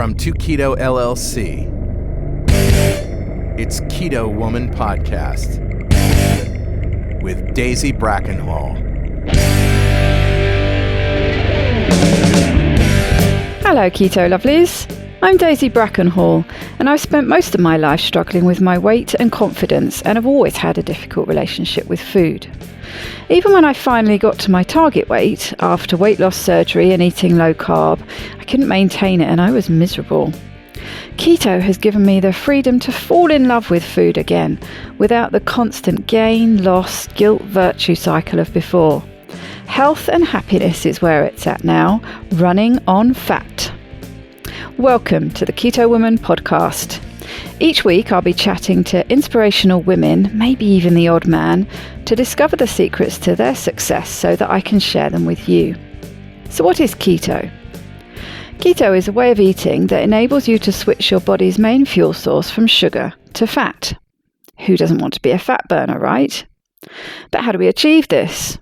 from To Keto LLC. It's Keto Woman Podcast with Daisy Brackenhall. Hello, Keto lovelies. I'm Daisy Brackenhall, and I've spent most of my life struggling with my weight and confidence, and have always had a difficult relationship with food. Even when I finally got to my target weight, after weight loss surgery and eating low carb, I couldn't maintain it and I was miserable. Keto has given me the freedom to fall in love with food again, without the constant gain, loss, guilt, virtue cycle of before. Health and happiness is where it's at now, running on fat. Welcome to the Keto Woman Podcast. Each week I'll be chatting to inspirational women, maybe even the odd man, to discover the secrets to their success so that I can share them with you. So what is keto? Keto is a way of eating that enables you to switch your body's main fuel source from sugar to fat. Who doesn't want to be a fat burner, right? But how do we achieve this?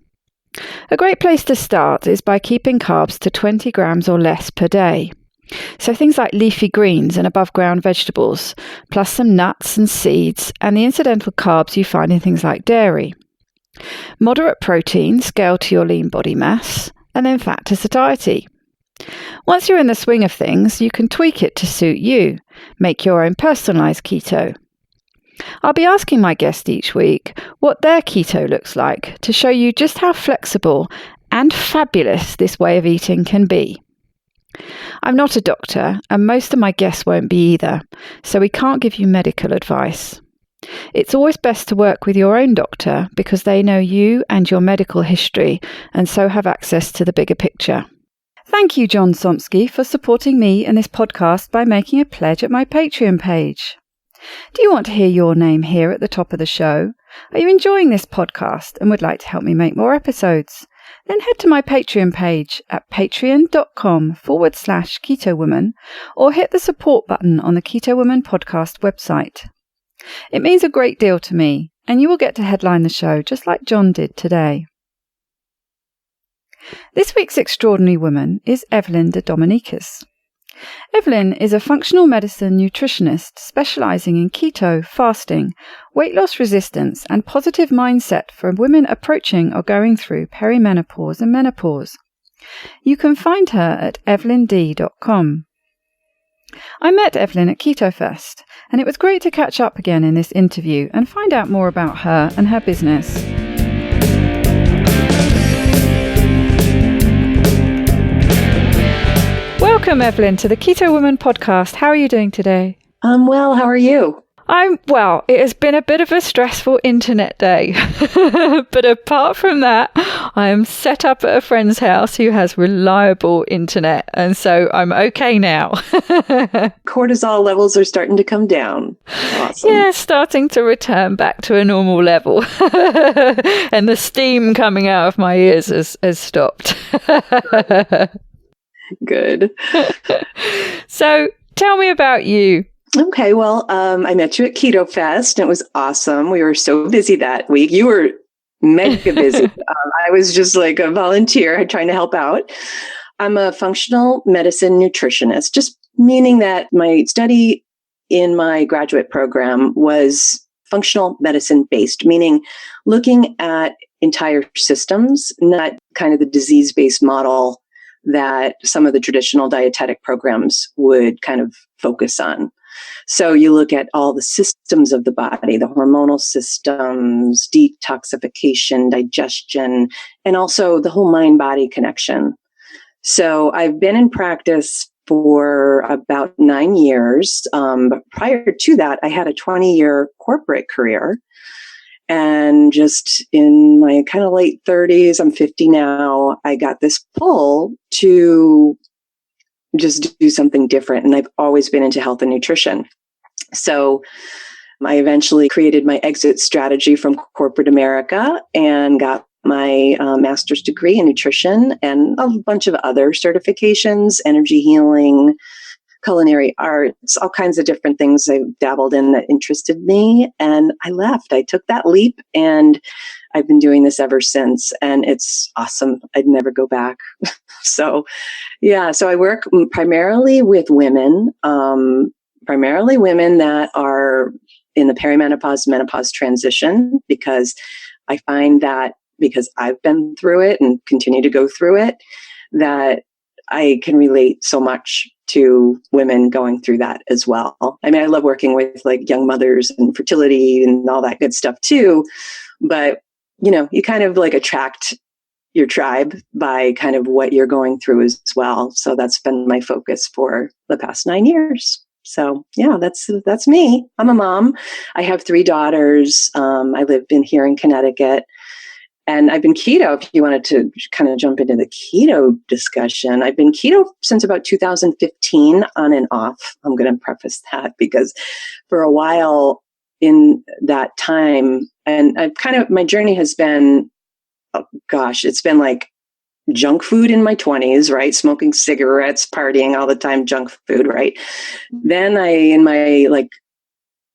A great place to start is by keeping carbs to 20 grams or less per day. So things like leafy greens and above ground vegetables, plus some nuts and seeds, and the incidental carbs you find in things like dairy. Moderate protein scaled to your lean body mass, and then fat to satiety. Once you're in the swing of things, you can tweak it to suit you. Make your own personalised keto. I'll be asking my guest each week what their keto looks like to show you just how flexible and fabulous this way of eating can be. I'm not a doctor, and most of my guests won't be either, so we can't give you medical advice. It's always best to work with your own doctor because they know you and your medical history, and so have access to the bigger picture. Thank you, John Somsky, for supporting me and this podcast by making a pledge at my Patreon page. Do you want to hear your name here at the top of the show? Are you enjoying this podcast and would like to help me make more episodes? Then head to my Patreon page at patreon.com/Keto Woman or hit the support button on the Keto Woman podcast website. It means a great deal to me, and you will get to headline the show just like John did today. This week's extraordinary woman is Evelyn DeDominicis. Evelyn is a functional medicine nutritionist specializing in keto, fasting, weight loss resistance, and positive mindset for women approaching or going through perimenopause and menopause. You can find her at evelynd.com. I met Evelyn at Keto Fest, and it was great to catch up again in this interview and find out more about her and her business. Welcome, Evelyn, to the Keto Woman Podcast. How are you doing today? I'm well. How are you? I'm well. It has been a bit of a stressful internet day. But apart from that, I am set up at a friend's house who has reliable internet. And so I'm okay now. Cortisol levels are starting to come down. Awesome. Yeah, starting to return back to a normal level. And the steam coming out of my ears has stopped. Good. So tell me about you. Okay, well, I met you at Keto Fest, and it was awesome. We were so busy that week. You were mega busy. I was just like a volunteer trying to help out. I'm a functional medicine nutritionist, just meaning that my study in my graduate program was functional medicine based, meaning looking at entire systems, not kind of the disease-based model that some of the traditional dietetic programs would kind of focus on. So you look at all the systems of the body, the hormonal systems, detoxification, digestion, and also the whole mind-body connection. So I've been in practice for about 9 years. But prior to that, I had a 20-year corporate career. And just in my kind of late 30s, I'm 50 now, I got this pull to just do something different. And I've always been into health and nutrition. So I eventually created my exit strategy from corporate America and got my master's degree in nutrition and a bunch of other certifications, energy healing, culinary arts, all kinds of different things I dabbled in that interested me. And I left. I took that leap and I've been doing this ever since, and it's awesome. I'd never go back. So, yeah. So I work primarily with women, that are in the perimenopause, menopause transition, because I find that because I've been through it and continue to go through it, that I can relate so much to women going through that as well. I mean, I love working with like young mothers and fertility and all that good stuff too. But, you kind of like attract your tribe by kind of what you're going through as well. So that's been my focus for the past 9 years. So yeah, that's me. I'm a mom. I have 3 daughters. I live here in Connecticut. And I've been keto, if you wanted to kind of jump into the keto discussion. I've been keto since about 2015 on and off. I'm going to preface that because for a while in that time, and my journey has been, it's been like junk food in my 20s, right? Smoking cigarettes, partying all the time, junk food, right? Then in my like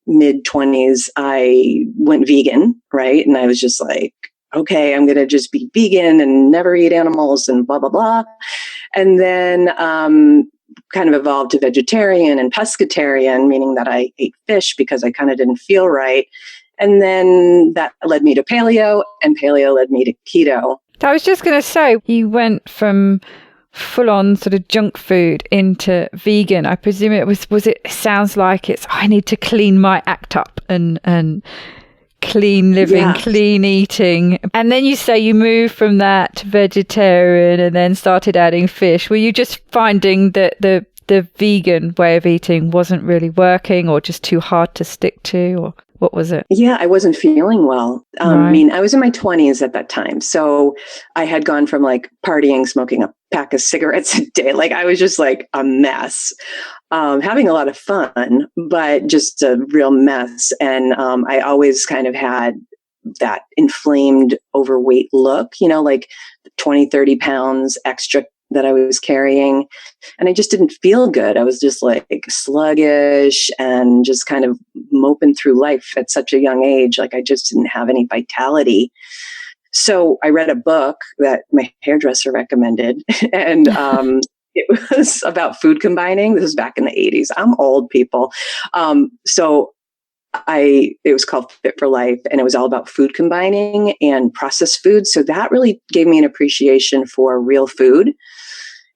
mid 20s, I went vegan, right? And I was just like, okay, I'm going to just be vegan and never eat animals and blah, blah, blah. And then kind of evolved to vegetarian and pescatarian, meaning that I ate fish because I kind of didn't feel right. And then that led me to paleo, and paleo led me to keto. I was just going to say, you went from full-on sort of junk food into vegan. I presume it sounds like I need to clean my act up and clean living, yeah. Clean eating. And then you say you moved from that to vegetarian and then started adding fish. Were you just finding that the vegan way of eating wasn't really working, or just too hard to stick to, or what was it? Yeah, I wasn't feeling well. Right. I mean, I was in my 20s at that time. So I had gone from like partying, smoking a pack of cigarettes a day. Like I was just like a mess, having a lot of fun, but just a real mess. And I always kind of had that inflamed, overweight look, like 20, 30 pounds extra that I was carrying. And I just didn't feel good. I was just like sluggish and just kind of moping through life at such a young age. Like I just didn't have any vitality. So I read a book that my hairdresser recommended, and it was about food combining. This was back in the 80s. I'm old, people. So it was called Fit for Life, and it was all about food combining and processed food. So that really gave me an appreciation for real food.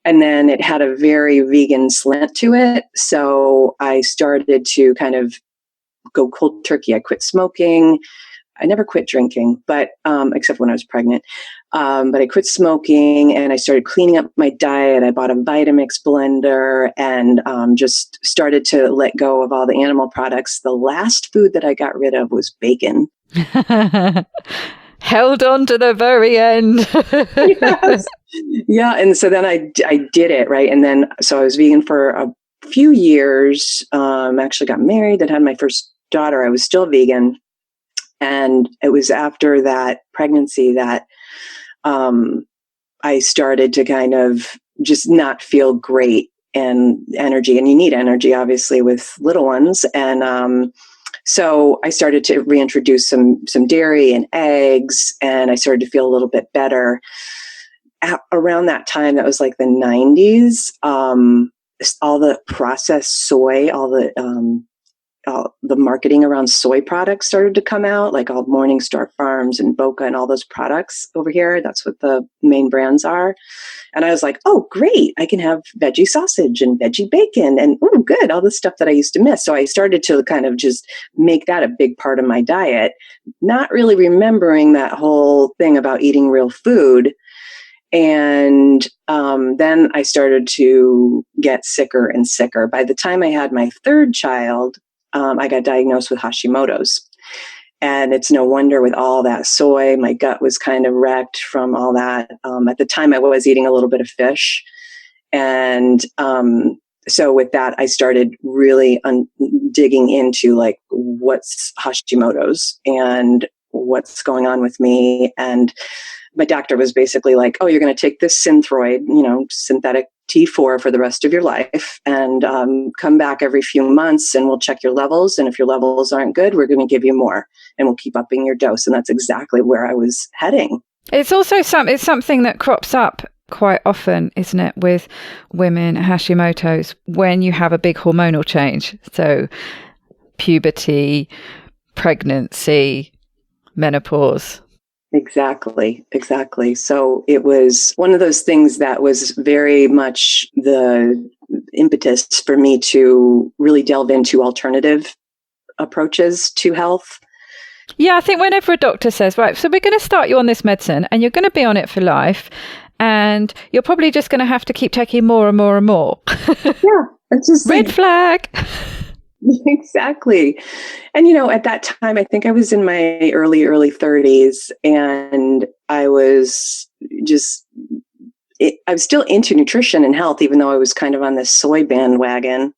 And then it had a very vegan slant to it. So I started to kind of go cold turkey. I quit smoking. I never quit drinking, but except when I was pregnant. But I quit smoking, and I started cleaning up my diet. I bought a Vitamix blender and just started to let go of all the animal products. The last food that I got rid of was bacon. Held on to the very end. Yes. Yeah. And so then I did it, right? And then, so I was vegan for a few years, actually got married and had my first daughter. I was still vegan. And it was after that pregnancy that I started to kind of just not feel great and energy. And you need energy, obviously, with little ones. And so I started to reintroduce some dairy and eggs, and I started to feel a little bit better. Around that time, that was like the 90s, all the processed soy, all the marketing around soy products started to come out, like all Morningstar Farms and Boca and all those products over here. That's what the main brands are. And I was like, oh, great. I can have veggie sausage and veggie bacon and, oh, good. All the stuff that I used to miss. So I started to kind of just make that a big part of my diet, not really remembering that whole thing about eating real food. And then I started to get sicker and sicker. By the time I had my third child, I got diagnosed with Hashimoto's. And it's no wonder with all that soy, my gut was kind of wrecked from all that. At the time, I was eating a little bit of fish. And so with that, I started really digging into like what's Hashimoto's and what's going on with me. And my doctor was basically like, oh, you're going to take this Synthroid, synthetic T4 for the rest of your life, and come back every few months and we'll check your levels. And if your levels aren't good, we're going to give you more and we'll keep upping your dose. And that's exactly where I was heading. It's also it's something that crops up quite often, isn't it, with women Hashimoto's when you have a big hormonal change. So puberty, pregnancy, menopause. Exactly. So it was one of those things that was very much the impetus for me to really delve into alternative approaches to health. Yeah, I think whenever a doctor says, right, so we're going to start you on this medicine and you're going to be on it for life and you're probably just going to have to keep taking more and more and more. Yeah, it's just red flag. Exactly. And, at that time, I think I was in my early 30s and I was I was still into nutrition and health, even though I was kind of on this soy bandwagon.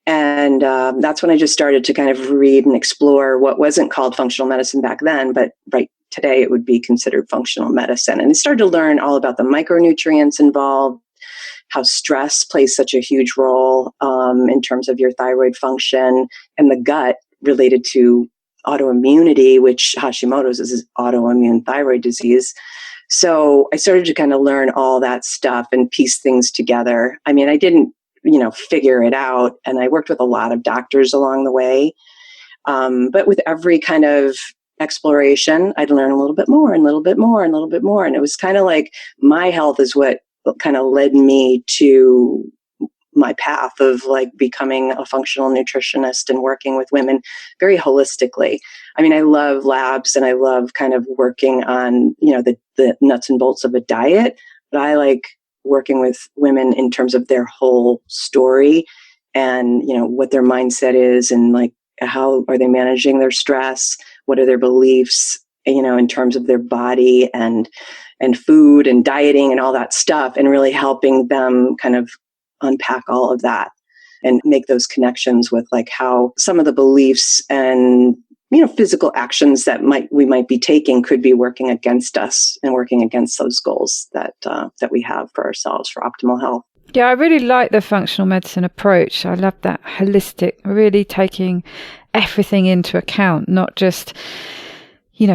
And that's when I just started to kind of read and explore what wasn't called functional medicine back then, but right today it would be considered functional medicine. And I started to learn all about the micronutrients involved, how stress plays such a huge role in terms of your thyroid function, and the gut related to autoimmunity, which Hashimoto's is autoimmune thyroid disease. So I started to kind of learn all that stuff and piece things together. I mean, I didn't, figure it out. And I worked with a lot of doctors along the way. But with every kind of exploration, I'd learn a little bit more and a little bit more and a little bit more. And it was kind of like my health is what kind of led me to my path of like becoming a functional nutritionist and working with women very holistically. I mean, I love labs and I love kind of working on, the nuts and bolts of a diet, but I like working with women in terms of their whole story and, what their mindset is and like, how are they managing their stress? What are their beliefs, in terms of their body and food and dieting and all that stuff, and really helping them kind of unpack all of that and make those connections with like how some of the beliefs and, physical actions that we might be taking could be working against us and working against those goals that we have for ourselves for optimal health. Yeah, I really like the functional medicine approach. I love that holistic, really taking everything into account, not just,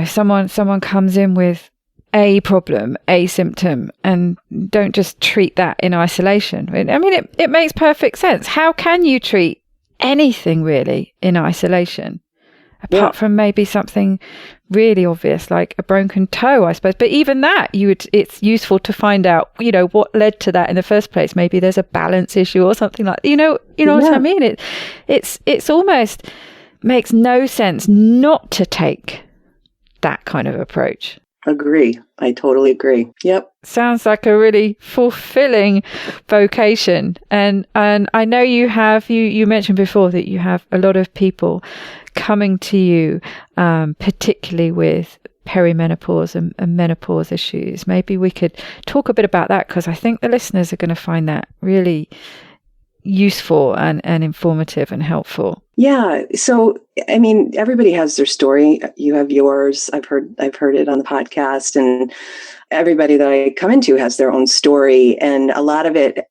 someone comes in with a problem, a symptom, and don't just treat that in isolation. I mean, it makes perfect sense. How can you treat anything really in isolation? Apart from maybe something really obvious like a broken toe, I suppose. But even that, it's useful to find out, what led to that in the first place. Maybe there's a balance issue or something like that. What I mean? It's almost makes no sense not to take that kind of approach. Agree. I totally agree. Yep. Sounds like a really fulfilling vocation. And I know you have, you mentioned before that you have a lot of people coming to you, particularly with perimenopause and menopause issues. Maybe we could talk a bit about that, because I think the listeners are going to find that really useful and informative and helpful. Yeah. So, I mean, everybody has their story. You have yours. I've heard it on the podcast, and everybody that I come into has their own story. And a lot of it,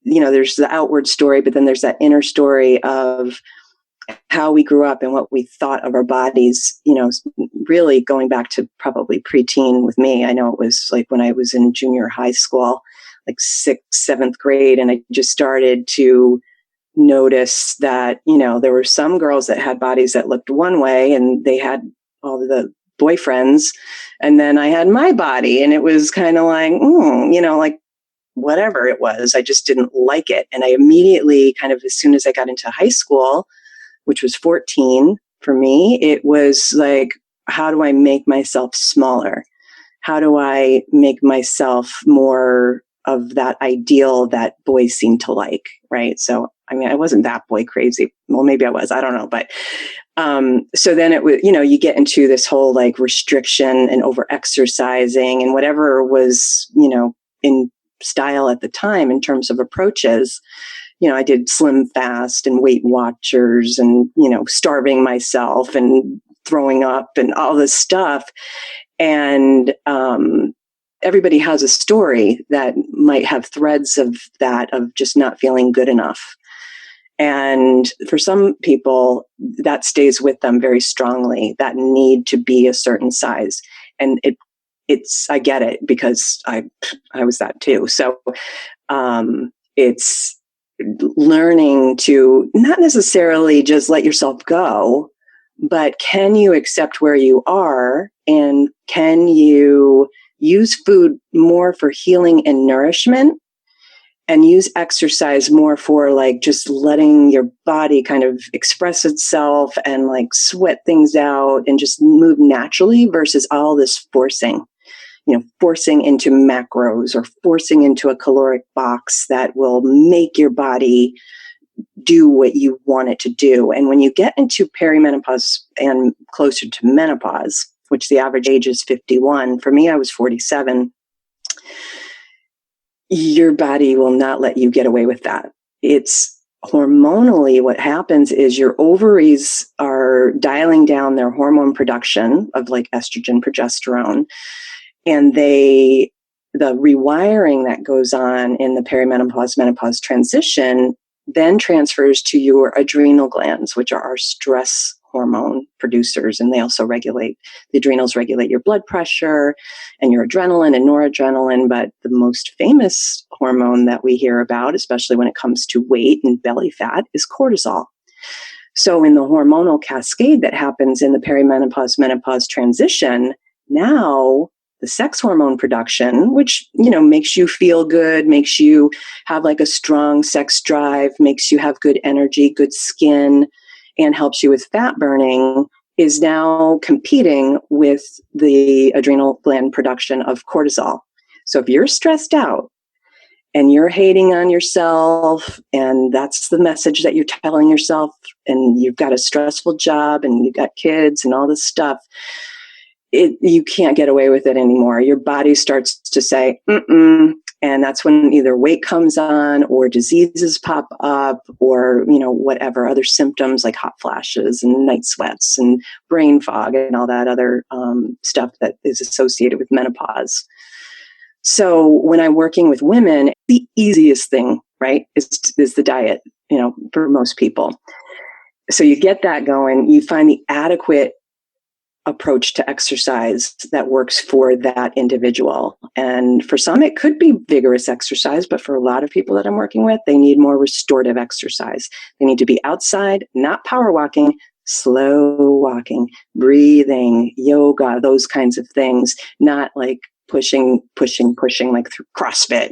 there's the outward story, but then there's that inner story of how we grew up and what we thought of our bodies, really going back to probably preteen with me. I know it was like when I was in junior high school, like 6th, 7th grade. And I just started to notice that, there were some girls that had bodies that looked one way and they had all the boyfriends. And then I had my body and it was kind of like, like whatever it was, I just didn't like it. And I immediately kind of, as soon as I got into high school, which was 14 for me, it was like, how do I make myself smaller? How do I make myself more of that ideal that boys seem to like, right? So, I mean, I wasn't that boy crazy. Well, maybe I was, I don't know. But so then it was, you get into this whole like restriction and over exercising and whatever was, in style at the time in terms of approaches. I did Slim Fast and Weight Watchers and, starving myself and throwing up and all this stuff. And everybody has a story that might have threads of that, of just not feeling good enough. And for some people, that stays with them very strongly, that need to be a certain size. And I get it, because I was that too. So it's learning to not necessarily just let yourself go, but can you accept where you are, and can you use food more for healing and nourishment, and use exercise more for like just letting your body kind of express itself and like sweat things out and just move naturally, versus all this forcing into macros or forcing into a caloric box that will make your body do what you want it to do. And when you get into perimenopause and closer to menopause, which the average age is 51, for me, I was 47, your body will not let you get away with that. It's hormonally, what happens is your ovaries are dialing down their hormone production of like estrogen, progesterone, and the rewiring that goes on in the perimenopause menopause transition then transfers to your adrenal glands, which are our stress hormone producers. And they also the adrenals regulate your blood pressure and your adrenaline and noradrenaline. But the most famous hormone that we hear about, especially when it comes to weight and belly fat, is cortisol. So in the hormonal cascade that happens in the perimenopause menopause transition, now the sex hormone production, which, makes you feel good, makes you have like a strong sex drive, makes you have good energy, good skin, and helps you with fat burning, is now competing with the adrenal gland production of cortisol. So if you're stressed out and you're hating on yourself, and that's the message that you're telling yourself, and you've got a stressful job and you've got kids and all this stuff, you can't get away with it anymore. Your body starts to say, and that's when either weight comes on, or diseases pop up, or, whatever other symptoms like hot flashes and night sweats and brain fog and all that other stuff that is associated with menopause. So when I'm working with women, the easiest thing, right, is the diet, for most people. So you get that going, you find the adequate approach to exercise that works for that individual. And for some, it could be vigorous exercise, but for a lot of people that I'm working with, they need more restorative exercise. They need to be outside, not power walking, slow walking, breathing, yoga, those kinds of things, not like pushing like through CrossFit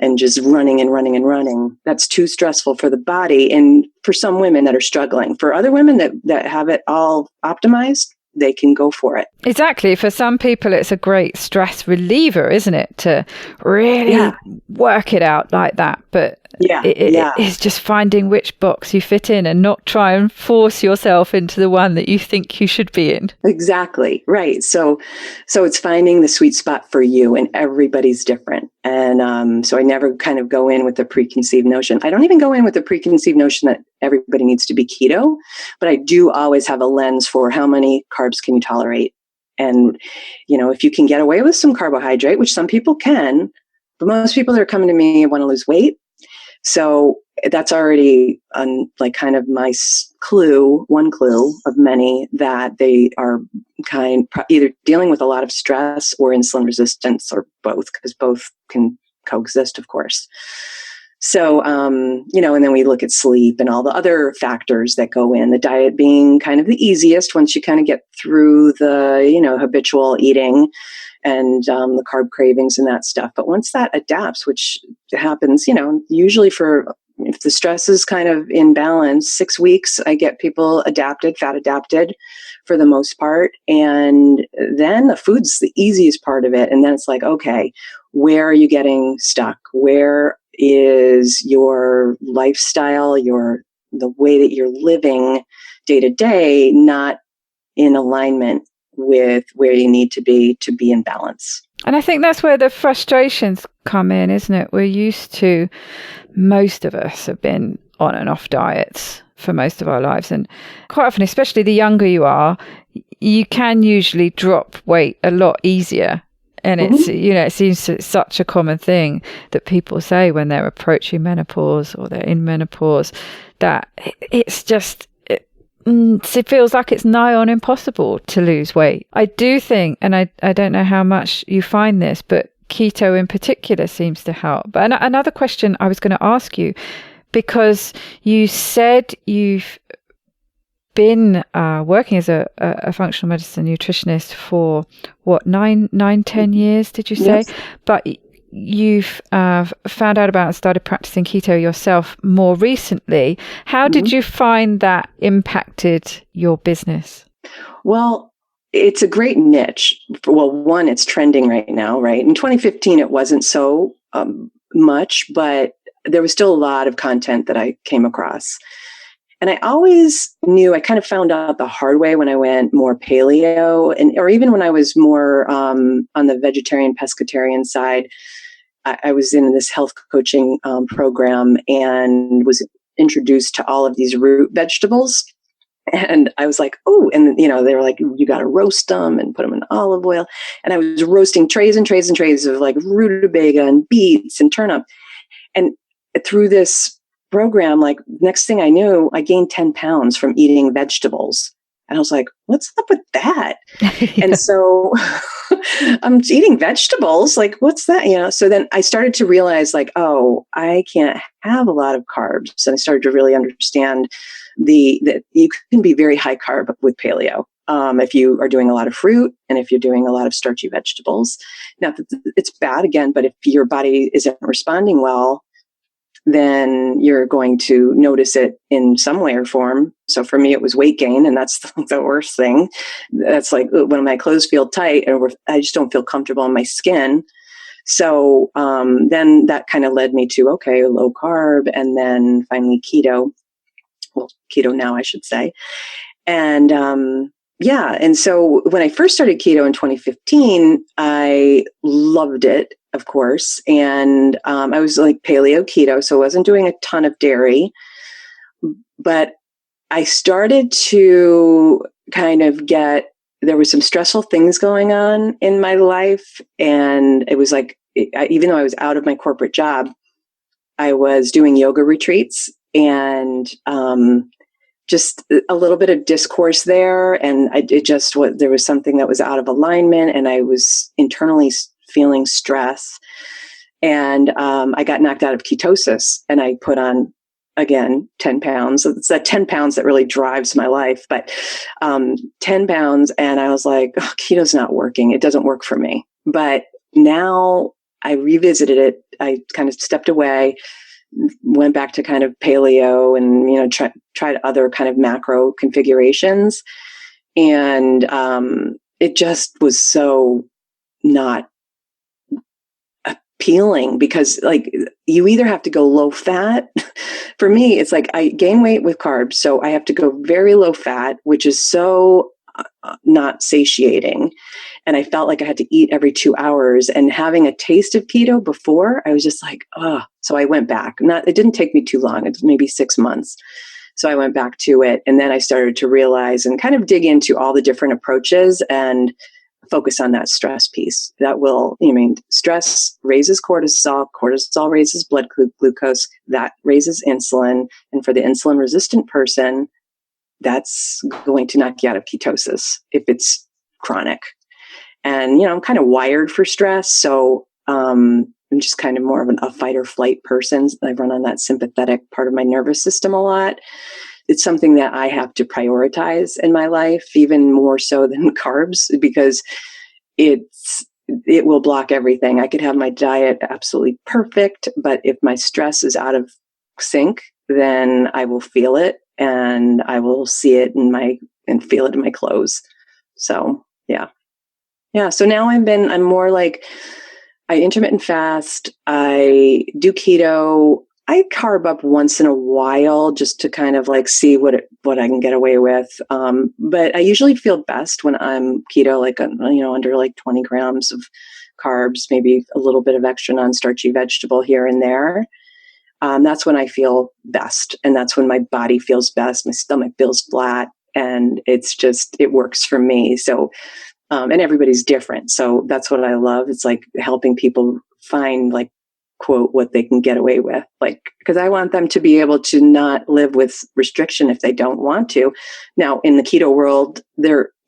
and just running. That's too stressful for the body. And for some women that are struggling, for other women that have it all optimized, they can go for it. Exactly. For some people, it's a great stress reliever, isn't it? To really work it out like that. But it's just finding which box you fit in and not try and force yourself into the one that you think you should be in. Exactly. Right. So it's finding the sweet spot for you, and everybody's different. And so I never kind of go in with a preconceived notion. I don't even go in with a preconceived notion that everybody needs to be keto, but I do always have a lens for how many carbs can you tolerate. And, if you can get away with some carbohydrate, which some people can, but most people that are coming to me want to lose weight. So that's already kind of my one clue of many, that they are either dealing with a lot of stress or insulin resistance, or both, because both can coexist, of course. So, and then we look at sleep and all the other factors that go in, the diet being kind of the easiest once you kind of get through the, habitual eating and the carb cravings and that stuff. But once that adapts, which happens, usually if the stress is kind of in balance, 6 weeks, I get people fat adapted for the most part. And then the food's the easiest part of it. And then it's like, okay, where are you getting stuck? Where is your lifestyle, the way that you're living day to day, not in alignment with where you need to be in balance? And I think that's where the frustrations come in, isn't it? Most of us have been on and off diets for most of our lives. And quite often, especially the younger you are, you can usually drop weight a lot easier And it's, it seems such a common thing that people say when they're approaching menopause or they're in menopause, that it's just, it feels like it's nigh on impossible to lose weight. I do think, and I don't know how much you find this, but keto in particular seems to help. But another question I was going to ask you, because you said you've been working as a functional medicine nutritionist for what, 10 years, did you say? Yes. But you've found out about and started practicing keto yourself more recently. How did you find that impacted your business? Well, it's a great niche. Well, one, it's trending right now, right? In 2015, it wasn't so much, but there was still a lot of content that I came across. And I always knew, I kind of found out the hard way when I went more paleo, or even when I was more on the vegetarian, pescatarian side. I was in this health coaching program and was introduced to all of these root vegetables. And I was like, oh, and they were like, you got to roast them and put them in olive oil. And I was roasting trays and trays and trays of like rutabaga and beets and turnip. And through this program, like next thing I knew, I gained 10 pounds from eating vegetables. And I was like, what's up with that? Yeah. And so I'm eating vegetables. Like, what's that? So then I started to realize like, oh, I can't have a lot of carbs. And I started to really understand that you can be very high carb with paleo. If you are doing a lot of fruit and if you're doing a lot of starchy vegetables. Now, it's bad again, but if your body isn't responding well, then you're going to notice it in some way or form. So for me, it was weight gain, and that's the worst thing. That's like when my clothes feel tight and I just don't feel comfortable in my skin. So then that kind of led me to, okay, low carb, and then finally keto. Well, keto now, I should say. And and so when I first started keto in 2015, I loved it, of course. And I was like paleo keto, so I wasn't doing a ton of dairy. But I started to kind of there were some stressful things going on in my life. And it was like, even though I was out of my corporate job, I was doing yoga retreats and just a little bit of discourse there. And there was something that was out of alignment, and I was internally feeling stress. And I got knocked out of ketosis, and I put on, again, 10 pounds. It's that 10 pounds that really drives my life, but 10 pounds. And I was like, oh, keto's not working. It doesn't work for me. But now I revisited it. I kind of stepped away, went back to kind of paleo and, tried other kind of macro configurations. And it just was so not appealing because like you either have to go low fat. For me, it's like I gain weight with carbs. So I have to go very low fat, which is so not satiating. And I felt like I had to eat every 2 hours, and having a taste of keto before, I was just like, oh, so I went back. It didn't take me too long. It was maybe 6 months. So I went back to it. And then I started to realize and kind of dig into all the different approaches and focus on that stress piece. Stress raises cortisol. Cortisol raises blood glucose. That raises insulin. And for the insulin resistant person, that's going to knock you out of ketosis if it's chronic. And, I'm kind of wired for stress. So I'm just kind of more of a fight or flight person. I run on that sympathetic part of my nervous system a lot. It's something that I have to prioritize in my life, even more so than carbs, because it will block everything. I could have my diet absolutely perfect, but if my stress is out of sync, then I will feel it, and I will see it and feel it in my clothes. So, yeah. So now I'm more like, I intermittent fast. I do keto. I carb up once in a while just to kind of like see what I can get away with. But I usually feel best when I'm keto, like, under like 20 grams of carbs, maybe a little bit of extra non-starchy vegetable here and there. That's when I feel best. And that's when my body feels best. My stomach feels flat, and it works for me. So And everybody's different. So that's what I love. It's like helping people find, like, quote, what they can get away with. Like, because I want them to be able to not live with restriction if they don't want to. Now, in the keto world,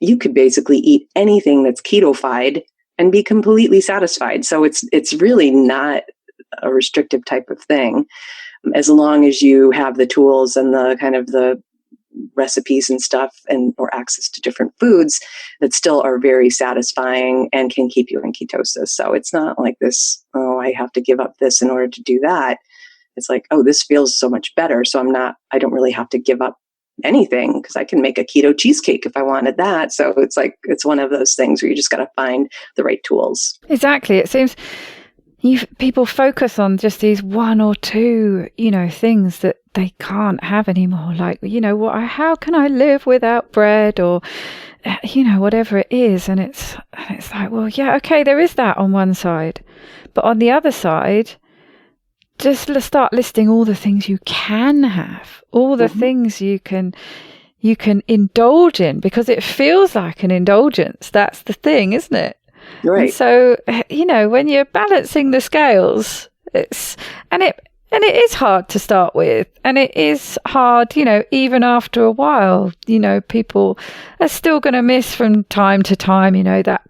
you could basically eat anything that's ketofied and be completely satisfied. So it's really not a restrictive type of thing, as long as you have the tools and the kind of the recipes and stuff, and or access to different foods that still are very satisfying and can keep you in ketosis. So it's not like this, oh, I have to give up this in order to do that. It's like, oh, this feels so much better. So I don't really have to give up anything, because I can make a keto cheesecake if I wanted that. So it's like, it's one of those things where you just got to find the right tools. Exactly. It seems people focus on just these one or two, things that they can't have anymore. Like, how can I live without bread, or, whatever it is. And it's like, well, yeah, okay, there is that on one side, but on the other side, just start listing all the things you can have, all the things you can indulge in, because it feels like an indulgence. That's the thing, isn't it? Right. And so, when you're balancing the scales, it is hard to start with, and it is hard, even after a while, people are still going to miss from time to time, that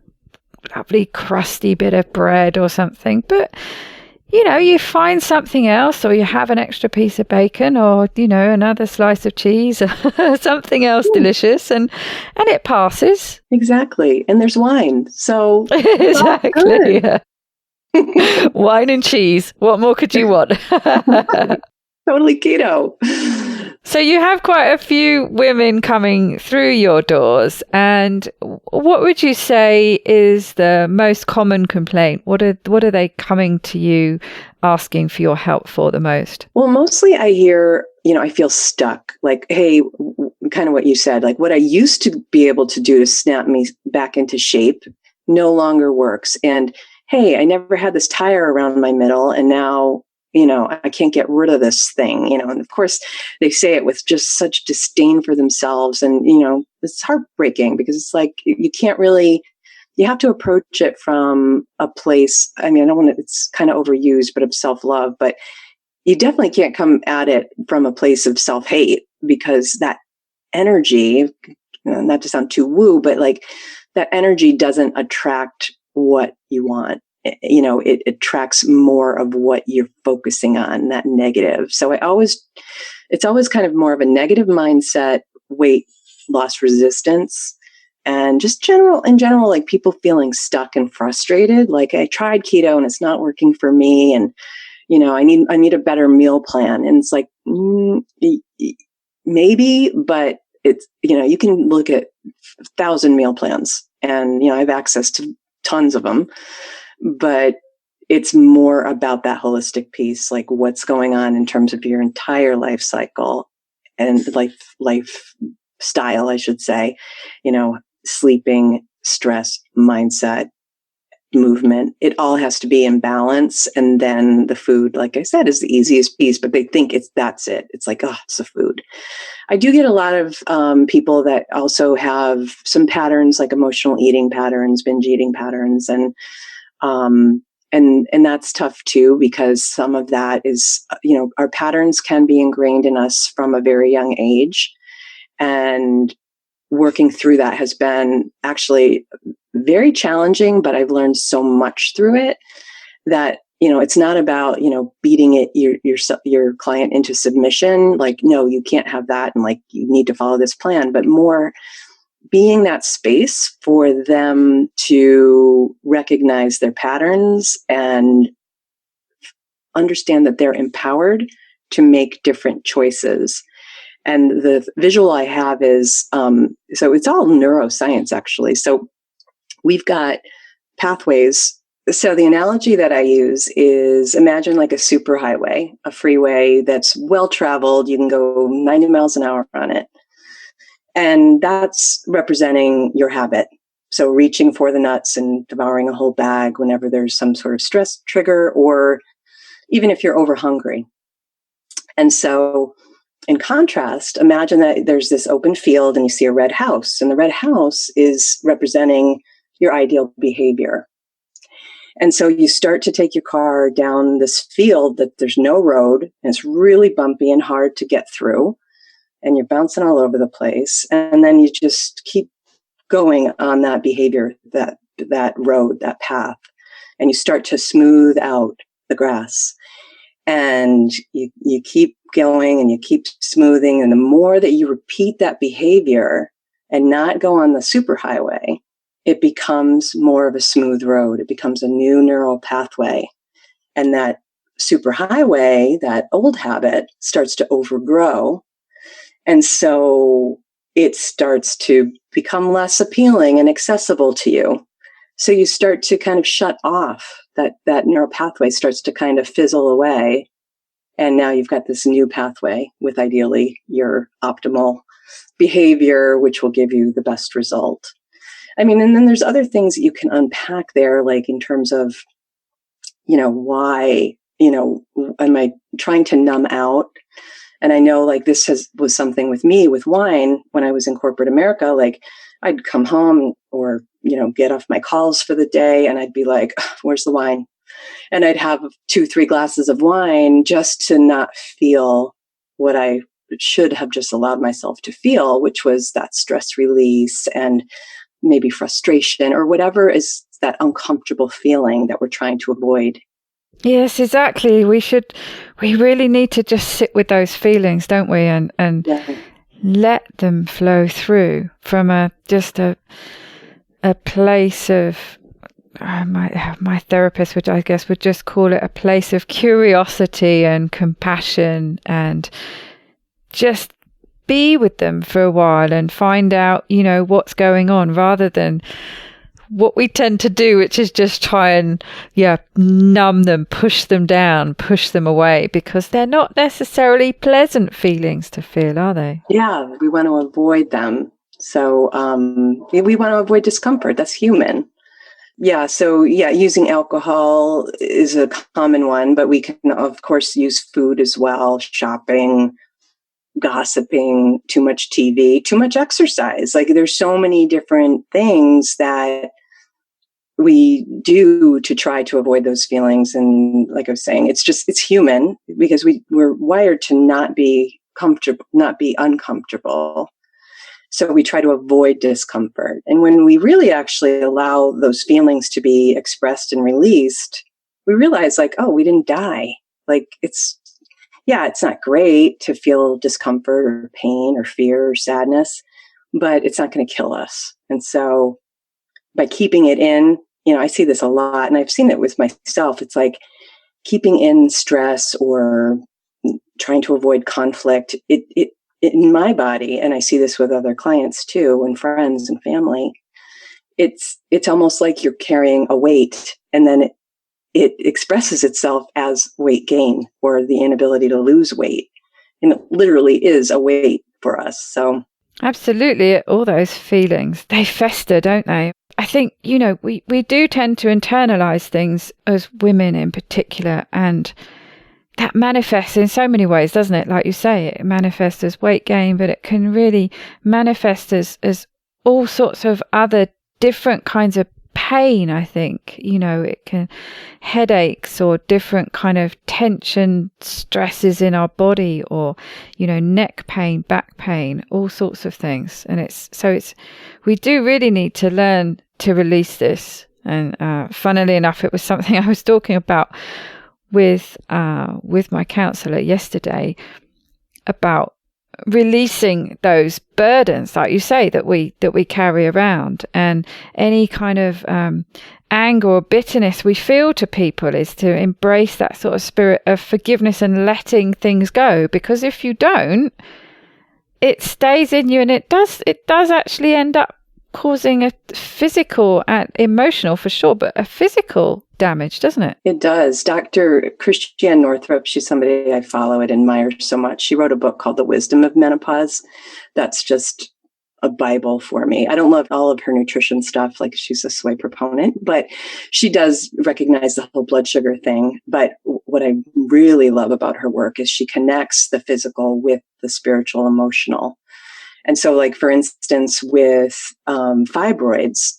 lovely crusty bit of bread or something. But, you find something else, or you have an extra piece of bacon, or, another slice of cheese, or something else delicious, and it passes. Exactly. And there's wine. So exactly. Yeah. Wine and cheese. What more could you want? Totally keto. So you have quite a few women coming through your doors, and what would you say is the most common complaint? What are they coming to you asking for your help for the most? Well, mostly I hear, I feel stuck. Like, hey, kind of what you said, like what I used to be able to do to snap me back into shape no longer works. And hey, I never had this tire around my middle, and now, I can't get rid of this thing, and of course they say it with just such disdain for themselves. And, it's heartbreaking, because it's like, you can't really, you have to approach it from a place. I mean, I don't want to, it's kind of overused, but of self-love, but you definitely can't come at it from a place of self-hate, because that energy, not to sound too woo, but like that energy doesn't attract what you want. It attracts more of what you're focusing on, that negative. So it's always kind of more of a negative mindset, weight loss resistance, and just in general, like people feeling stuck and frustrated. Like, I tried keto and it's not working for me. And, I need a better meal plan. And it's like, maybe, but it's, you can look at 1,000 meal plans, and, I have access to tons of them. But it's more about that holistic piece, like what's going on in terms of your entire life cycle and lifestyle, I should say, sleeping, stress, mindset, movement. It all has to be in balance. And then the food, like I said, is the easiest piece, but they think that's it. It's like, oh, it's the food. I do get a lot of people that also have some patterns, like emotional eating patterns, binge eating patterns, and that's tough too, because some of that is, our patterns can be ingrained in us from a very young age, and working through that has been actually very challenging, but I've learned so much through it that, it's not about, beating your client into submission. Like, no, you can't have that. And like, you need to follow this plan, but more being that space for them to recognize their patterns and understand that they're empowered to make different choices. And the visual I have is, so it's all neuroscience, actually. So we've got pathways. So the analogy that I use is, imagine like a superhighway, a freeway that's well-traveled. You can go 90 miles an hour on it. And that's representing your habit. So reaching for the nuts and devouring a whole bag whenever there's some sort of stress trigger, or even if you're over hungry. And so in contrast, imagine that there's this open field and you see a red house, and the red house is representing your ideal behavior. And so you start to take your car down this field that there's no road, and it's really bumpy and hard to get through, and you're bouncing all over the place. And then you just keep going on that behavior, that road, that path, and you start to smooth out the grass. And you keep going and you keep smoothing. And the more that you repeat that behavior and not go on the superhighway, it becomes more of a smooth road. It becomes a new neural pathway. And that superhighway, that old habit, starts to overgrow. And so it starts to become less appealing and accessible to you. So you start to kind of shut off. That neural pathway starts to kind of fizzle away. And now you've got this new pathway with ideally your optimal behavior, which will give you the best result. I mean, and then there's other things that you can unpack there, like in terms of, why, am I trying to numb out? And I know like this was something with me with wine when I was in corporate America. Like I'd come home or, get off my calls for the day and I'd be like, where's the wine? And I'd have 2-3 glasses of wine just to not feel what I should have just allowed myself to feel, which was that stress release and maybe frustration or whatever is that uncomfortable feeling that we're trying to avoid. Yes, exactly. We really need to just sit with those feelings, don't we? And let them flow through from a place of, my therapist would, I guess, would just call it a place of curiosity and compassion, and just be with them for a while and find out, what's going on, rather than what we tend to do, which is just try and, numb them, push them down, push them away, because they're not necessarily pleasant feelings to feel, are they? Yeah, we want to avoid them. So we want to avoid discomfort. That's human. Yeah. So using alcohol is a common one, but we can, of course, use food as well, shopping, gossiping, too much TV, too much exercise. Like there's so many different things that we do to try to avoid those feelings. And like I was saying, it's human because we're wired to not be comfortable, not be uncomfortable. So we try to avoid discomfort. And when we really actually allow those feelings to be expressed and released, we realize like, oh, we didn't die. Like it's not great to feel discomfort or pain or fear or sadness, but it's not going to kill us. And so by keeping it in, I see this a lot, and I've seen it with myself. It's like keeping in stress or trying to avoid conflict. It in my body, and I see this with other clients too, and friends and family. It's almost like you're carrying a weight, and then it expresses itself as weight gain or the inability to lose weight. And it literally is a weight for us. So absolutely, all those feelings, they fester, don't they? I think, we do tend to internalize things as women in particular, and that manifests in so many ways, doesn't it? Like you say, it manifests as weight gain, but it can really manifest as all sorts of other different kinds of pain, I think. It can headaches or different kind of tension stresses in our body, or, neck pain, back pain, all sorts of things. And we do really need to learn to release this. And funnily enough, it was something I was talking about with my counsellor yesterday, about releasing those burdens, like you say, that we carry around, and any kind of anger or bitterness we feel to people is to embrace that sort of spirit of forgiveness and letting things go. Because if you don't, it stays in you, and it does actually end up causing a physical and emotional, for sure, but a physical damage, doesn't it? It does. Dr. Christiane Northrup, she's somebody I follow and admire so much. She wrote a book called The Wisdom of Menopause. That's just a Bible for me. I don't love all of her nutrition stuff, like she's a soy proponent, but she does recognize the whole blood sugar thing. But what I really love about her work is she connects the physical with the spiritual, emotional. And so, like, for instance, with fibroids,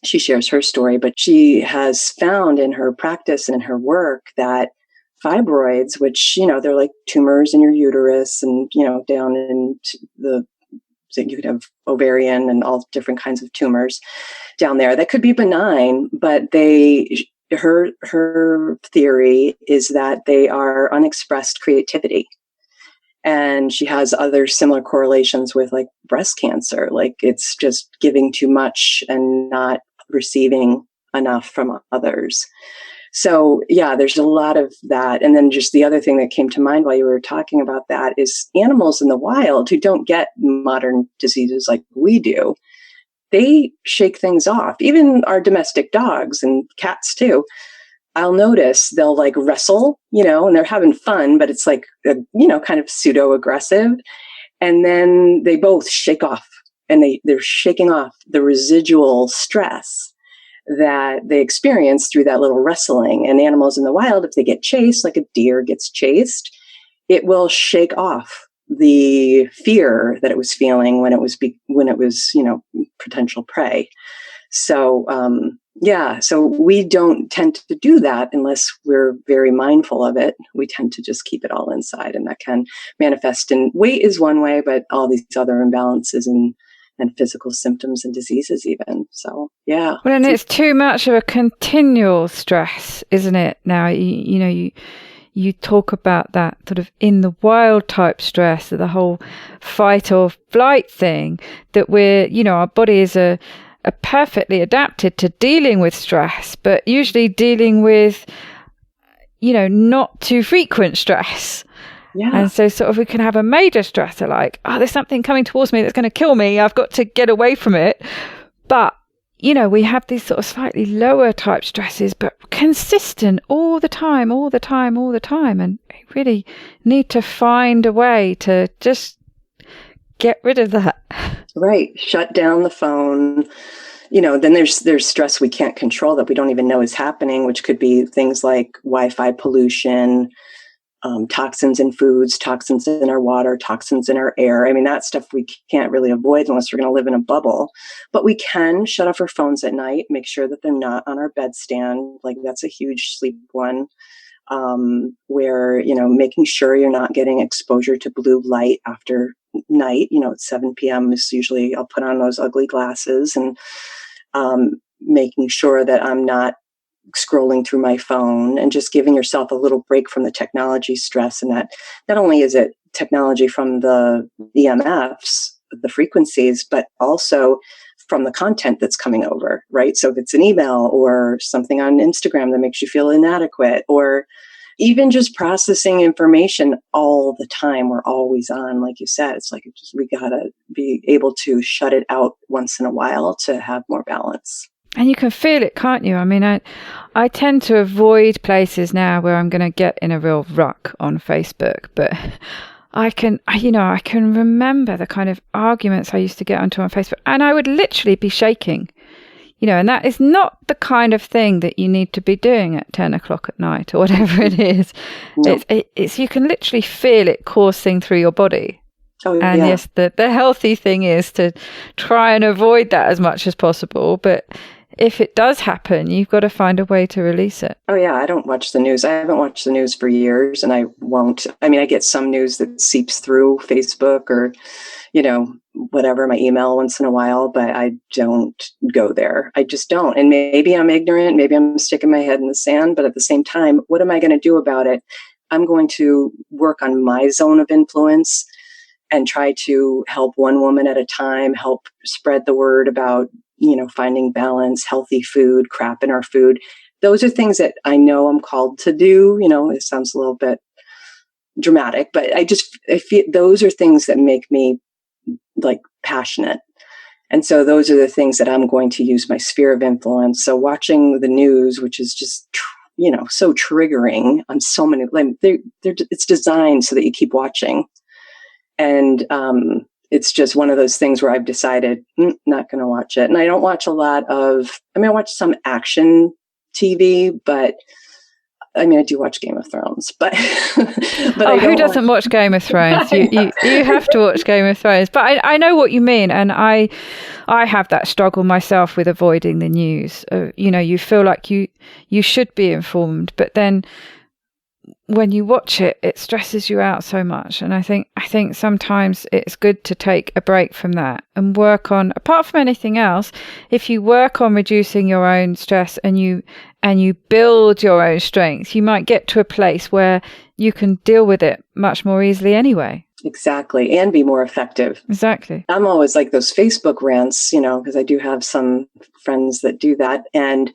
she shares her story, but she has found in her practice and in her work that fibroids, which, they're like tumors in your uterus and, down in so you could have ovarian and all different kinds of tumors down there that could be benign, but her theory is that they are unexpressed creativity. And she has other similar correlations with like breast cancer. Like it's just giving too much and not receiving enough from others. So yeah, there's a lot of that. And then just the other thing that came to mind while you were talking about that is animals in the wild who don't get modern diseases like we do, they shake things off. Even our domestic dogs and cats too. I'll notice they'll like wrestle, and they're having fun, but it's like, kind of pseudo aggressive. And then they both shake off and they're shaking off the residual stress that they experience through that little wrestling. And animals in the wild, if they get chased, like a deer gets chased, it will shake off the fear that it was feeling when it was potential prey. So, so we don't tend to do that unless we're very mindful of it. We tend to just keep it all inside, and that can manifest in weight is one way, but all these other imbalances and physical symptoms and diseases even. So, yeah. Well, and it's too much of a continual stress, isn't it? Now, you talk about that sort of in the wild type stress, the whole fight or flight thing, that our body is a perfectly adapted to dealing with stress, but usually dealing with, not too frequent stress. Yeah. And so sort of we can have a major stressor like, there's something coming towards me that's going to kill me. I've got to get away from it. But, we have these sort of slightly lower type stresses, but consistent all the time. And we really need to find a way to just get rid of that. Right. Shut down the phone. Then there's stress we can't control that we don't even know is happening, which could be things like Wi-Fi pollution, toxins in foods, toxins in our water, toxins in our air. I mean, that stuff we can't really avoid unless we're going to live in a bubble. But we can shut off our phones at night, make sure that they're not on our bedstand. Like that's a huge sleep one. Where, making sure you're not getting exposure to blue light after night, at 7 p.m. is usually I'll put on those ugly glasses and making sure that I'm not scrolling through my phone and just giving yourself a little break from the technology stress. And that not only is it technology from the EMFs, the frequencies, but also from the content that's coming over, right? So if it's an email or something on Instagram that makes you feel inadequate, or even just processing information all the time, we're always on, like you said, it's like we gotta be able to shut it out once in a while to have more balance. And you can feel it, can't you? I mean, I tend to avoid places now where I'm going to get in a real ruck on Facebook, but I can remember the kind of arguments I used to get onto on Facebook, and I would literally be shaking, and that is not the kind of thing that you need to be doing at 10 o'clock at night or whatever it is. No. It's you can literally feel it coursing through your body. Oh, and yeah. Yes, the healthy thing is to try and avoid that as much as possible. But if it does happen, you've got to find a way to release it. Oh, yeah. I don't watch the news. I haven't watched the news for years, and I won't. I mean, I get some news that seeps through Facebook or, whatever, my email once in a while, but I don't go there. I just don't. And maybe I'm ignorant. Maybe I'm sticking my head in the sand. But at the same time, what am I going to do about it? I'm going to work on my zone of influence and try to help one woman at a time, help spread the word about, finding balance, healthy food, crap in our food. Those are things that I know I'm called to do. It sounds a little bit dramatic, but I feel those are things that make me like passionate. And so those are the things that I'm going to use my sphere of influence. So watching the news, which is just, so triggering on so many, it's designed so that you keep watching. And, it's just one of those things where I've decided not going to watch it. And I don't watch I watch some action TV, but I mean, I do watch Game of Thrones, but who doesn't watch Game of Thrones? You have to watch Game of Thrones. But I know what you mean, and I have that struggle myself with avoiding the news. You feel like you should be informed, but then when you watch it, it stresses you out so much. And I think sometimes it's good to take a break from that and work on, apart from anything else, if you work on reducing your own stress and you build your own strength, you might get to a place where you can deal with it much more easily anyway. Exactly. And be more effective. Exactly. I'm always like those Facebook rants, because I do have some friends that do that, and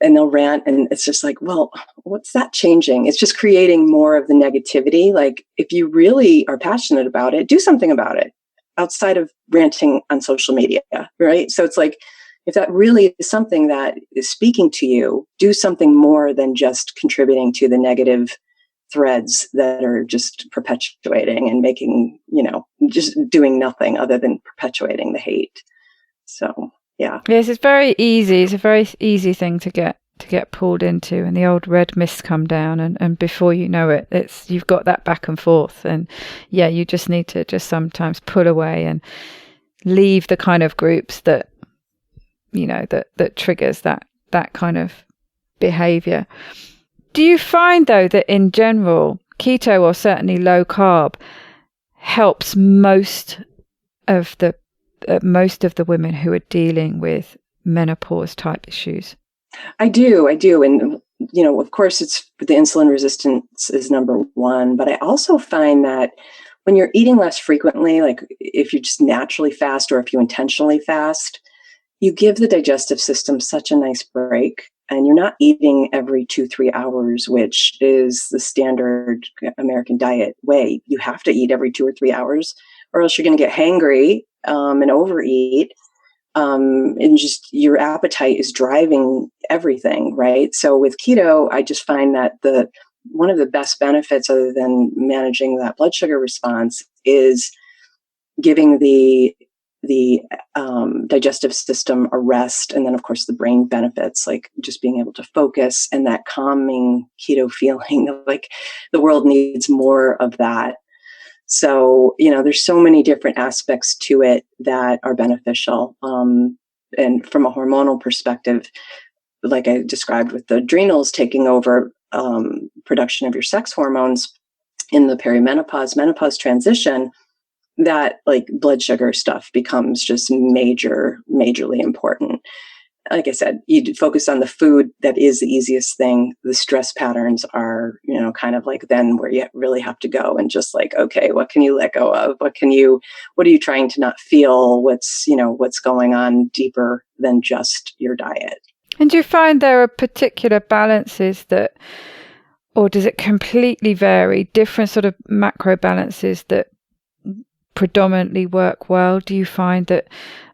they'll rant, and it's just like, well, what's that changing? It's just creating more of the negativity. Like, if you really are passionate about it, do something about it outside of ranting on social media, right? So it's like, if that really is something that is speaking to you, do something more than just contributing to the negative threads that are just perpetuating and making, just doing nothing other than perpetuating the hate. So, yeah. Yes, it's very easy. It's a very easy thing to get pulled into, and the old red mist come down, and before you know it, you've got that back and forth, and yeah, you just need to just sometimes pull away and leave the kind of groups that that triggers that kind of behavior. Do you find though that in general keto, or certainly low carb, helps most of the women who are dealing with menopause type issues? I do. And, of course, it's the insulin resistance is number one. But I also find that when you're eating less frequently, like if you just naturally fast or if you intentionally fast, you give the digestive system such a nice break. And you're not eating every 2-3 hours, which is the standard American diet way. You have to eat every 2 or 3 hours, or else you're going to get hangry and overeat. And just your appetite is driving everything, right? So with keto, I just find that one of the best benefits, other than managing that blood sugar response, is giving the digestive system a rest. And then, of course, the brain benefits, like just being able to focus and that calming keto feeling. Like the world needs more of that. So, there's so many different aspects to it that are beneficial. And from a hormonal perspective, like I described with the adrenals taking over production of your sex hormones in the menopause transition, that like blood sugar stuff becomes just majorly important. Like I said, you focus on the food. That is the easiest thing. The stress patterns are, kind of like then where you really have to go and just like, okay, what can you let go of? What are you trying to not feel? What's going on deeper than just your diet? And do you find there are particular balances or does it completely vary? Different sort of macro balances that predominantly work well? Do you find that,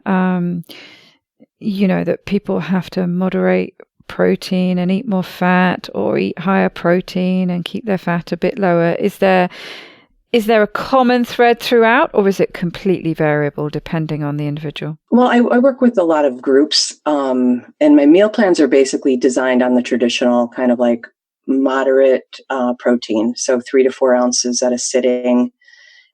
that people have to moderate protein and eat more fat, or eat higher protein and keep their fat a bit lower? Is there a common thread throughout, or is it completely variable depending on the individual? Well, I work with a lot of groups, and my meal plans are basically designed on the traditional kind of like moderate protein. So 3 to 4 ounces at a sitting,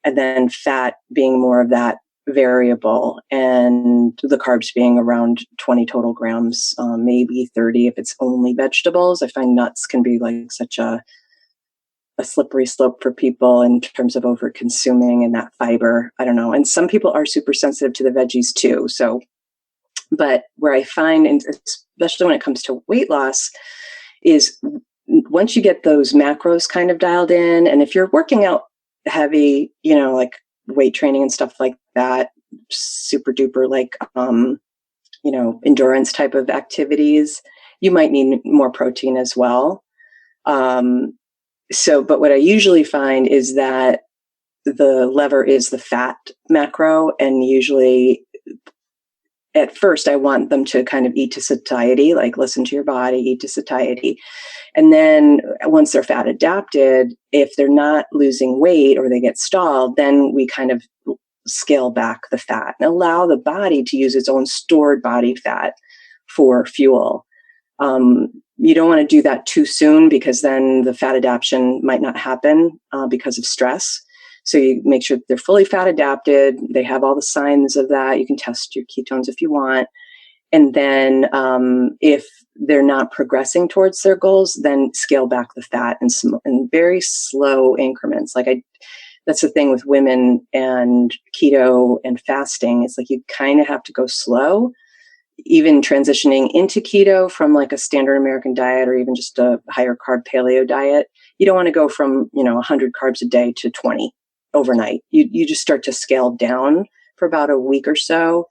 and then fat being more of that variable, and the carbs being around 20 total grams, maybe 30 if it's only vegetables. I find nuts can be like such a slippery slope for people in terms of over consuming and that fiber. I don't know. And some people are super sensitive to the veggies too. So, but where I find, and especially when it comes to weight loss, is once you get those macros kind of dialed in, and if you're working out heavy, like weight training and stuff like that, super duper, like, endurance type of activities, you might need more protein as well. But what I usually find is that the lever is the fat macro. And usually at first I want them to kind of eat to satiety, like listen to your body, eat to satiety. And then once they're fat adapted, if they're not losing weight or they get stalled, then we kind of scale back the fat and allow the body to use its own stored body fat for fuel. You don't want to do that too soon because then the fat adaptation might not happen because of stress. So you make sure that they're fully fat adapted. They have all the signs of that. You can test your ketones if you want. And then if they're not progressing towards their goals, then scale back the fat in very slow increments. That's the thing with women and keto and fasting. It's like you kind of have to go slow. Even transitioning into keto from like a standard American diet or even just a higher carb paleo diet, you don't want to go from 100 carbs a day to 20 overnight. You just start to scale down for about a week or so.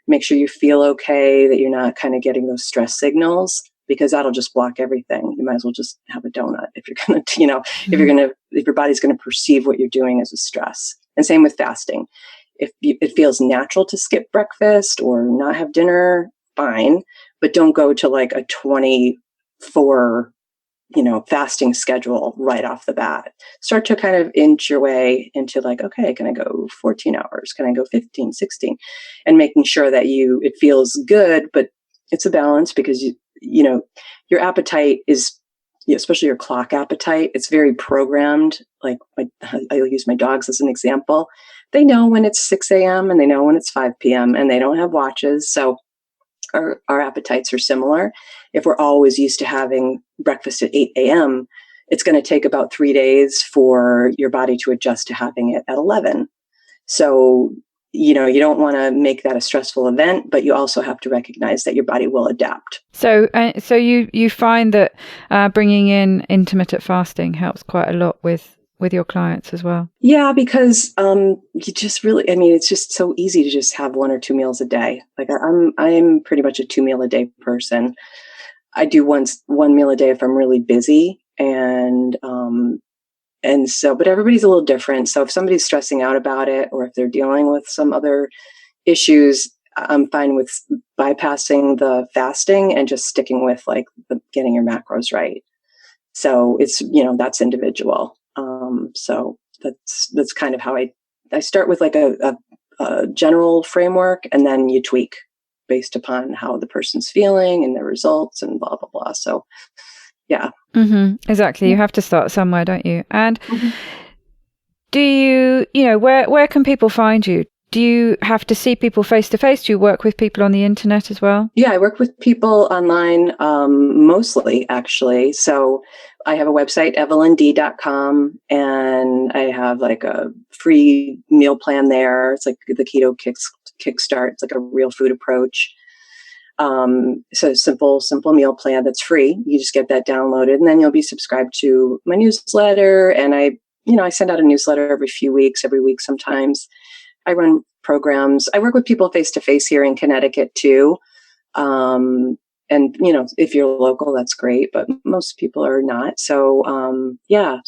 Make sure you feel okay, that you're not kind of getting those stress signals, because that'll just block everything. You might as well just have a donut if you're going to, if your body's going to perceive what you're doing as a stress. And same with fasting. If it feels natural to skip breakfast or not have dinner, fine, but don't go to like a 24, fasting schedule right off the bat. Start to kind of inch your way into like, okay, can I go 14 hours? Can I go 15, 16? And making sure that it feels good, but it's a balance because your appetite is, especially your clock appetite, it's very programmed. Like I'll use my dogs as an example. They know when it's 6 a.m. and they know when it's 5 p.m. and they don't have watches. So our appetites are similar. If we're always used to having breakfast at 8 a.m., it's going to take about 3 days for your body to adjust to having it at 11. So, you don't want to make that a stressful event, but you also have to recognize that your body will adapt. So you find that bringing in intermittent fasting helps quite a lot with your clients as well? Yeah, because you just really, it's just so easy to just have 1 or 2 meals a day. Like I'm pretty much a 2 meal a day person. I do one meal a day if I'm really busy, and so, but everybody's a little different. So if somebody's stressing out about it, or if they're dealing with some other issues, I'm fine with bypassing the fasting and just sticking with like getting your macros right. So it's, that's individual. So that's kind of how I start with like a general framework, and then you tweak based upon how the person's feeling and their results and blah, blah, blah. So yeah. Mm-hmm. Exactly. You have to start somewhere, don't you? And do you, where can people find you? Do you have to see people face to face? Do you work with people on the internet as well? Yeah, I work with people online, mostly actually. So I have a website, evelynD.com, and I have like a free meal plan there. It's like the Keto Kickstart. It's like a real food approach. So simple meal plan that's free. You just get that downloaded, and then you'll be subscribed to my newsletter. And I send out a newsletter every week sometimes. I run programs. I work with people face to face here in Connecticut too. And if you're local, that's great, but most people are not. So, and I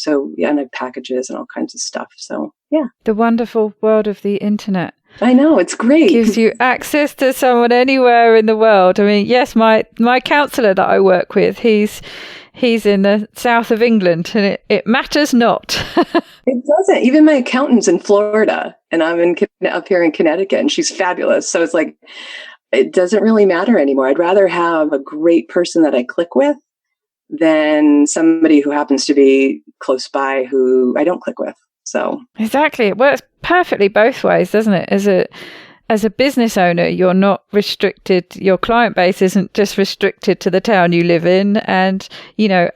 have packages and all kinds of stuff. So, yeah. The wonderful world of the internet. I know, it's great. Gives you access to someone anywhere in the world. I mean, yes, my counsellor that I work with, he's in the south of England, and it matters not. It doesn't. Even my accountant's in Florida, and I'm up here in Connecticut, and she's fabulous. So it's like, it doesn't really matter anymore. I'd rather have a great person that I click with than somebody who happens to be close by who I don't click with. So exactly, it works perfectly both ways, doesn't it? As a business owner, you're not restricted. Your client base isn't just restricted to the town you live in, and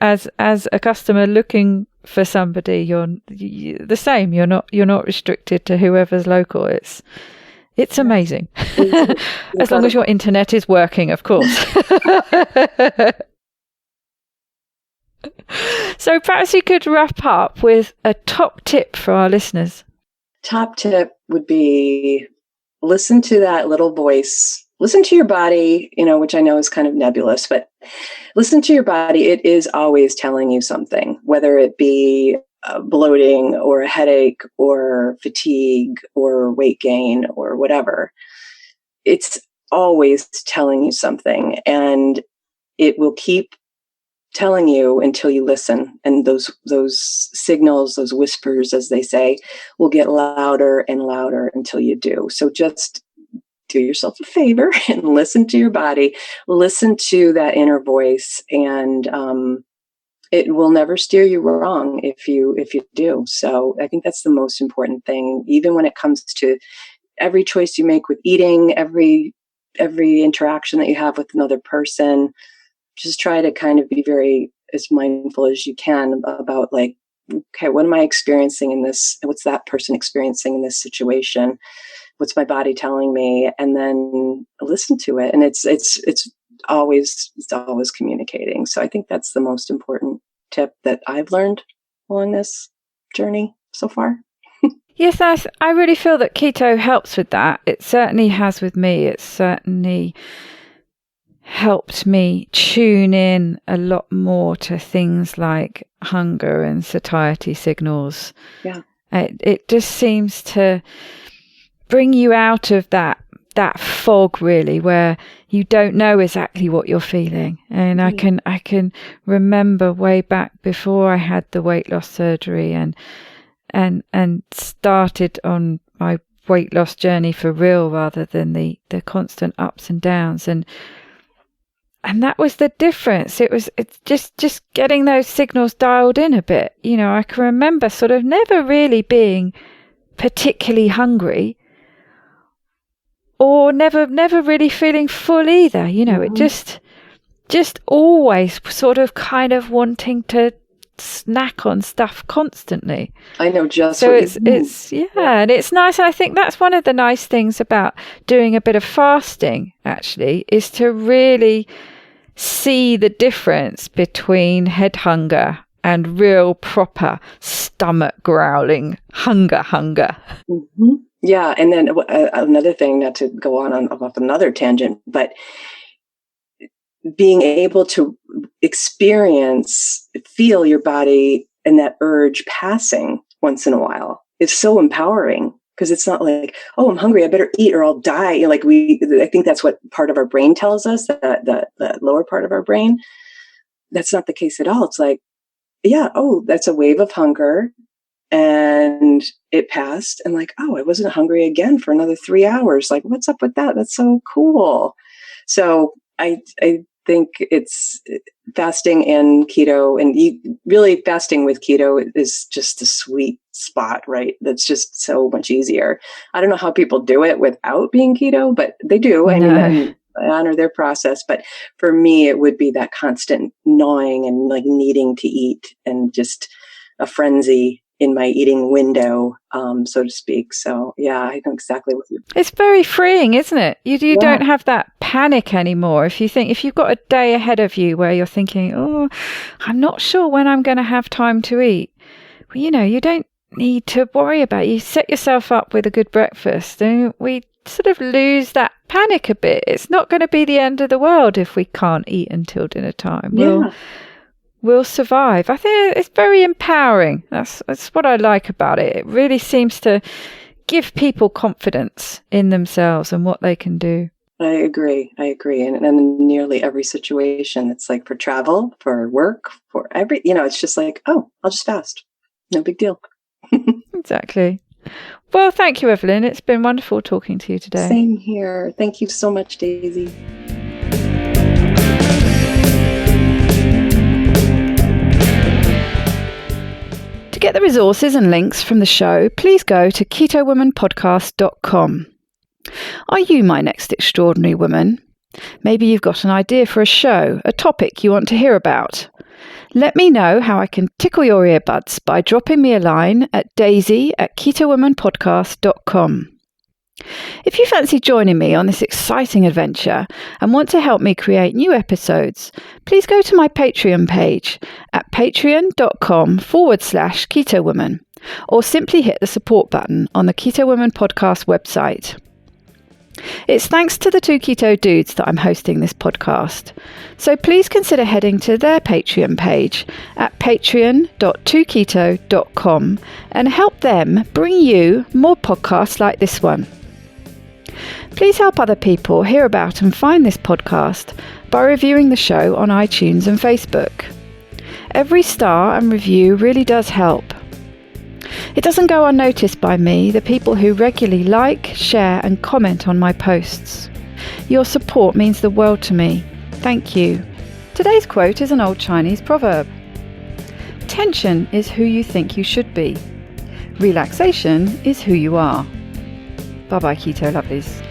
as a customer looking for somebody, you're the same. You're not restricted to whoever's local. It's amazing, as long as your internet is working, of course. So perhaps you could wrap up with a top tip for our listeners. Top tip would be listen to that little voice. Listen to your body, which I know is kind of nebulous, but listen to your body. It is always telling you something, whether it be bloating or a headache or fatigue or weight gain or whatever. It's always telling you something, and it will keep telling you until you listen. And those signals, those whispers, as they say, will get louder and louder until you do. So just do yourself a favor and listen to your body, listen to that inner voice, and it will never steer you wrong if you do. So I think that's the most important thing, even when it comes to every choice you make with eating, every interaction that you have with another person. Just try to kind of be as mindful as you can about like, okay, what am I experiencing in this? What's that person experiencing in this situation? What's my body telling me? And then listen to it. And it's always communicating. So I think that's the most important tip that I've learned along this journey so far. Yes, I really feel that keto helps with that. It certainly has with me. It's certainly helped me tune in a lot more to things like hunger and satiety signals. Yeah. It just seems to bring you out of that fog, really, where you don't know exactly what you're feeling. And I can remember way back before I had the weight loss surgery and started on my weight loss journey for real, rather than the constant ups and downs. And that was the difference. It's just getting those signals dialed in a bit. You know, I can remember sort of never really being particularly hungry, or never really feeling full either. You know, it just always sort of kind of wanting to snack on stuff constantly. I know just so it's and it's nice. And I think that's one of the nice things about doing a bit of fasting, actually, is to really see the difference between head hunger and real proper stomach growling hunger. Mm-hmm. Yeah. And then another thing, not to go on off another tangent, but being able to feel your body and that urge passing once in a while. It's so empowering, because it's not like, oh, I'm hungry, I better eat or I'll die. You know, like I think that's what part of our brain tells us, the lower part of our brain. That's not the case at all. It's like, yeah, oh, that's a wave of hunger and it passed. And like, oh, I wasn't hungry again for another 3 hours. Like, what's up with that? That's so cool. So I think it's fasting and keto, and really fasting with keto is just a sweet spot, right? That's just so much easier. I don't know how people do it without being keto, but they do. I mean, I honor their process. But for me, it would be that constant gnawing and like needing to eat, and just a frenzy in my eating window, so to speak. So yeah, I know exactly what it's very freeing, isn't it? You don't have that panic anymore. If you've got a day ahead of you where you're thinking, oh, I'm not sure when I'm going to have time to eat. Well, you know, you don't need to worry about it. You set yourself up with a good breakfast, and we sort of lose that panic a bit. It's not going to be the end of the world if we can't eat until dinner time. We'll survive. I think it's very empowering. That's what I like about it. It really seems to give people confidence in themselves and what they can do. I agree. And in nearly every situation, it's like for travel, for work, for it's just like, oh, I'll just fast. No big deal. Exactly. Well, thank you, Evelyn. It's been wonderful talking to you today. Same here. Thank you so much, Daisy. To get the resources and links from the show, please go to ketowomanpodcast.com. Are you my next extraordinary woman? Maybe you've got an idea for a show, a topic you want to hear about. Let me know how I can tickle your earbuds by dropping me a line at daisy@ketowomanpodcast.com. If you fancy joining me on this exciting adventure and want to help me create new episodes, please go to my Patreon page at patreon.com/ketowoman, or simply hit the support button on the Keto Woman podcast website. It's thanks to the two keto dudes that I'm hosting this podcast. So please consider heading to their Patreon page at patreon.2keto.com and help them bring you more podcasts like this one. Please help other people hear about and find this podcast by reviewing the show on iTunes and Facebook. Every star and review really does help. It doesn't go unnoticed by me, the people who regularly like, share and comment on my posts. Your support means the world to me. Thank you. Today's quote is an old Chinese proverb. Tension is who you think you should be. Relaxation is who you are. Bye bye, Keto Lovelies.